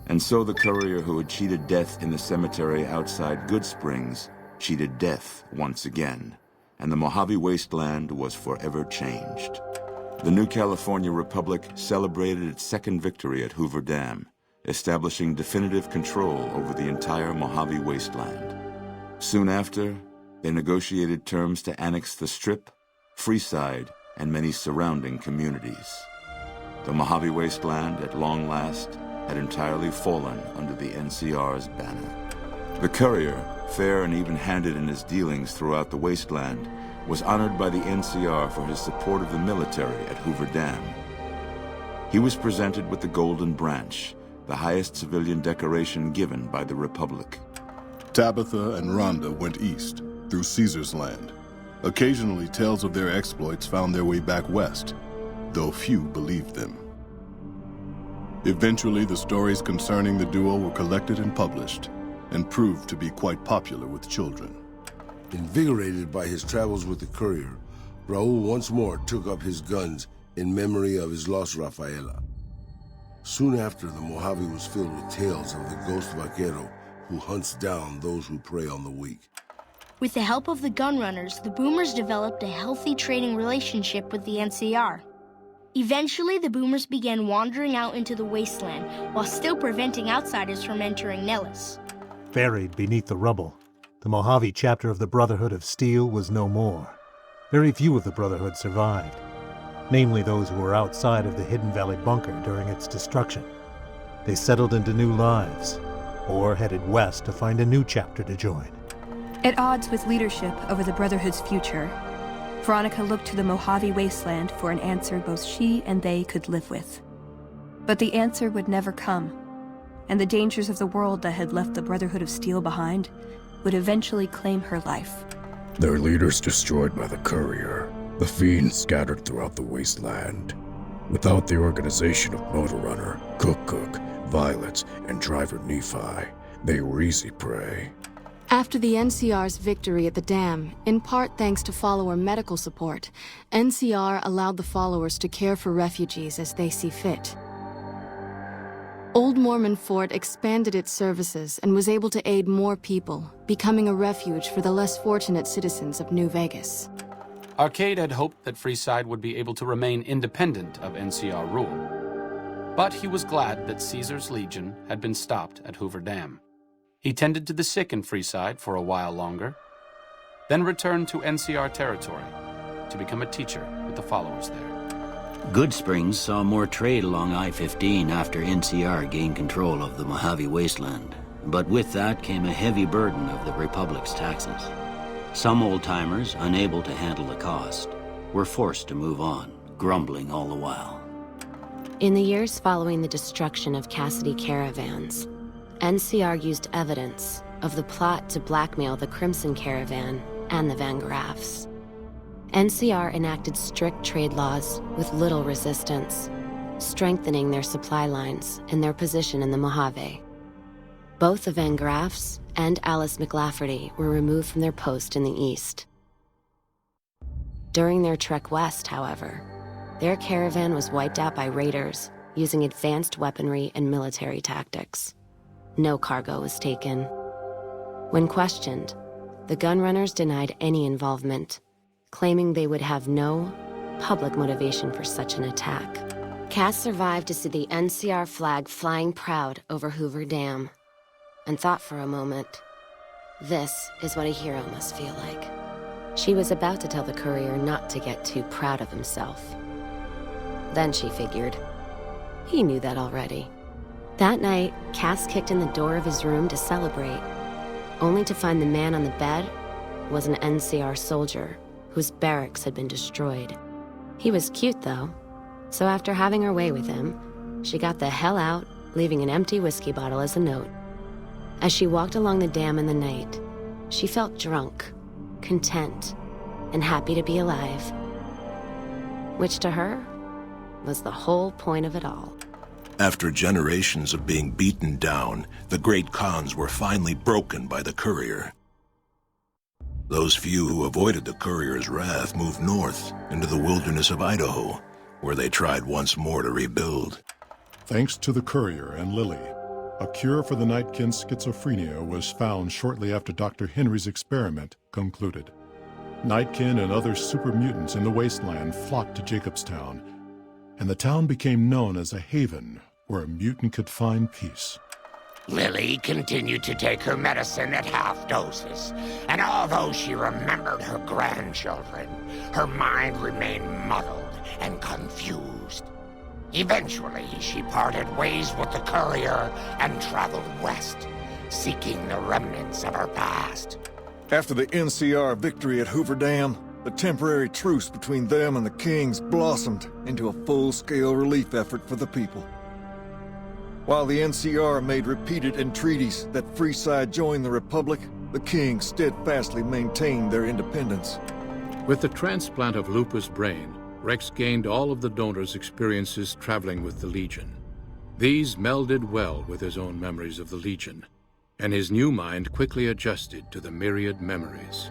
And so the courier who had cheated death in the cemetery outside Good Springs cheated death once again, and the Mojave Wasteland was forever changed. The new California Republic celebrated its second victory at Hoover Dam, establishing definitive control over the entire Mojave Wasteland. Soon after, they negotiated terms to annex the Strip, Freeside, and many surrounding communities. The Mojave Wasteland, at long last, had entirely fallen under the NCR's banner. The courier, fair and even-handed in his dealings throughout the wasteland, was honored by the NCR for his support of the military at Hoover Dam. He was presented with the Golden Branch, the highest civilian decoration given by the Republic. Tabitha and Rhonda went east, through Caesar's Land. Occasionally, tales of their exploits found their way back west, though few believed them. Eventually, the stories concerning the duo were collected and published, and proved to be quite popular with children. Invigorated by his travels with the courier, Raul once more took up his guns in memory of his lost Rafaela. Soon after, the Mojave was filled with tales of the ghost vaquero who hunts down those who prey on the weak. With the help of the gunrunners, the Boomers developed a healthy trading relationship with the NCR. Eventually, the Boomers began wandering out into the wasteland while still preventing outsiders from entering Nellis. Buried beneath the rubble, the Mojave chapter of the Brotherhood of Steel was no more. Very few of the Brotherhood survived, namely those who were outside of the Hidden Valley bunker during its destruction. They settled into new lives, or headed west to find a new chapter to join. At odds with leadership over the Brotherhood's future, Veronica looked to the Mojave Wasteland for an answer both she and they could live with. But the answer would never come, and the dangers of the world that had left the Brotherhood of Steel behind would eventually claim her life. Their leaders destroyed by the courier, the fiends scattered throughout the wasteland. Without the organization of Motor Runner, Cook, Violets, and Driver Nephi, they were easy prey. After the NCR's victory at the dam, in part thanks to follower medical support, NCR allowed the followers to care for refugees as they see fit. Old Mormon Fort expanded its services and was able to aid more people, becoming a refuge for the less fortunate citizens of New Vegas. Arcade had hoped that Freeside would be able to remain independent of NCR rule. But he was glad that Caesar's Legion had been stopped at Hoover Dam. He tended to the sick in Freeside for a while longer, then returned to NCR territory to become a teacher with the followers there. Good Springs saw more trade along I-15 after NCR gained control of the Mojave Wasteland. But with that came a heavy burden of the Republic's taxes. Some old-timers, unable to handle the cost, were forced to move on, grumbling all the while. In the years following the destruction of Cassidy caravans, NCR used evidence of the plot to blackmail the Crimson Caravan and the Van Graffs. NCR enacted strict trade laws with little resistance, strengthening their supply lines and their position in the Mojave. Both the Van Graffs and Alice McLafferty were removed from their post in the east. During their trek west, however, their caravan was wiped out by raiders using advanced weaponry and military tactics. No cargo was taken. When questioned, the gunrunners denied any involvement, claiming they would have no public motivation for such an attack. Cass survived to see the NCR flag flying proud over Hoover Dam, and thought for a moment, this is what a hero must feel like. She was about to tell the courier not to get too proud of himself. Then she figured, he knew that already. That night, Cass kicked in the door of his room to celebrate, only to find the man on the bed was an NCR soldier whose barracks had been destroyed. He was cute, though, so after having her way with him, she got the hell out, leaving an empty whiskey bottle as a note. As she walked along the dam in the night, she felt drunk, content, and happy to be alive, which to her was the whole point of it all. After generations of being beaten down, the great Khans were finally broken by the courier. Those few who avoided the courier's wrath moved north into the wilderness of Idaho, where they tried once more to rebuild. Thanks to the courier and Lily, A cure for the Nightkin's schizophrenia was found shortly after Dr. Henry's experiment concluded. Nightkin and other super mutants in the wasteland flocked to Jacobstown, and the town became known as a haven where a mutant could find peace. Lily continued to take her medicine at half doses, and although she remembered her grandchildren, her mind remained muddled and confused. Eventually, she parted ways with the courier and traveled west, seeking the remnants of her past. After the NCR victory at Hoover Dam, the temporary truce between them and the Kings blossomed into a full-scale relief effort for the people. While the NCR made repeated entreaties that Freeside join the Republic, the Kings steadfastly maintained their independence. With the transplant of Lupus' brain, Rex gained all of the donor's experiences traveling with the Legion. These melded well with his own memories of the Legion, and his new mind quickly adjusted to the myriad memories.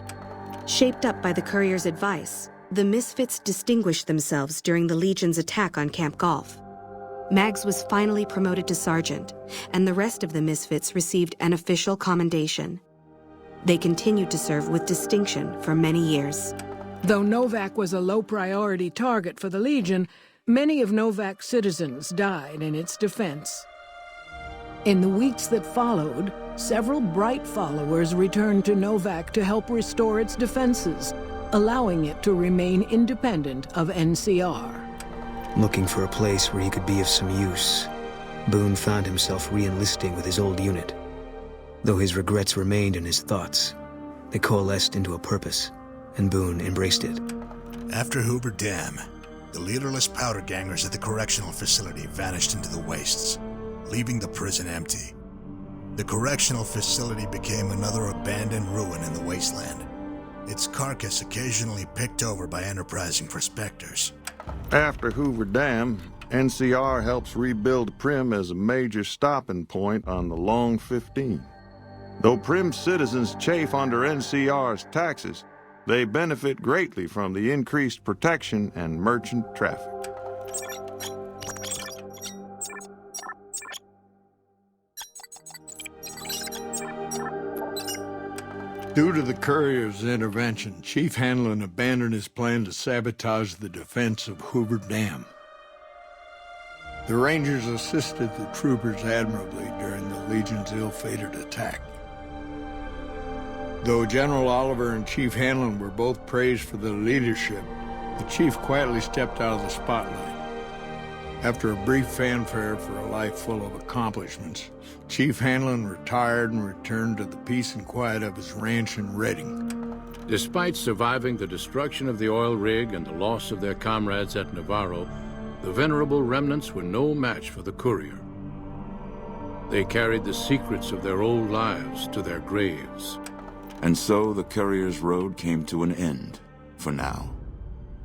Shaped up by the courier's advice, the Misfits distinguished themselves during the Legion's attack on Camp Golf. Mags was finally promoted to sergeant, and the rest of the Misfits received an official commendation. They continued to serve with distinction for many years. Though Novak was a low-priority target for the Legion, many of Novak's citizens died in its defense. In the weeks that followed, several bright followers returned to Novak to help restore its defenses, allowing it to remain independent of NCR. Looking for a place where he could be of some use, Boone found himself re-enlisting with his old unit. Though his regrets remained in his thoughts, they coalesced into a purpose, and Boone embraced it. After Hoover Dam, the leaderless powder gangers at the correctional facility vanished into the wastes, leaving the prison empty. The correctional facility became another abandoned ruin in the wasteland, its carcass occasionally picked over by enterprising prospectors. After Hoover Dam, NCR helps rebuild Prim as a major stopping point on the Long 15. Though Prim citizens chafe under NCR's taxes, they benefit greatly from the increased protection and merchant traffic. Due to the courier's intervention, Chief Hanlon abandoned his plan to sabotage the defense of Hoover Dam. The Rangers assisted the troopers admirably during the Legion's ill-fated attack. Though General Oliver and Chief Hanlon were both praised for their leadership, the chief quietly stepped out of the spotlight. After a brief fanfare for a life full of accomplishments, Chief Hanlon retired and returned to the peace and quiet of his ranch in Redding. Despite surviving the destruction of the oil rig and the loss of their comrades at Navarro, the venerable remnants were no match for the courier. They carried the secrets of their old lives to their graves. And so the courier's road came to an end, for now.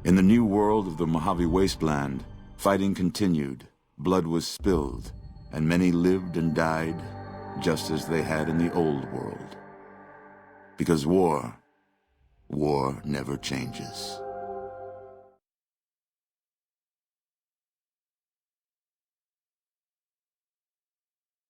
In the new world of the Mojave Wasteland, fighting continued, blood was spilled, and many lived and died just as they had in the old world. Because war never changes.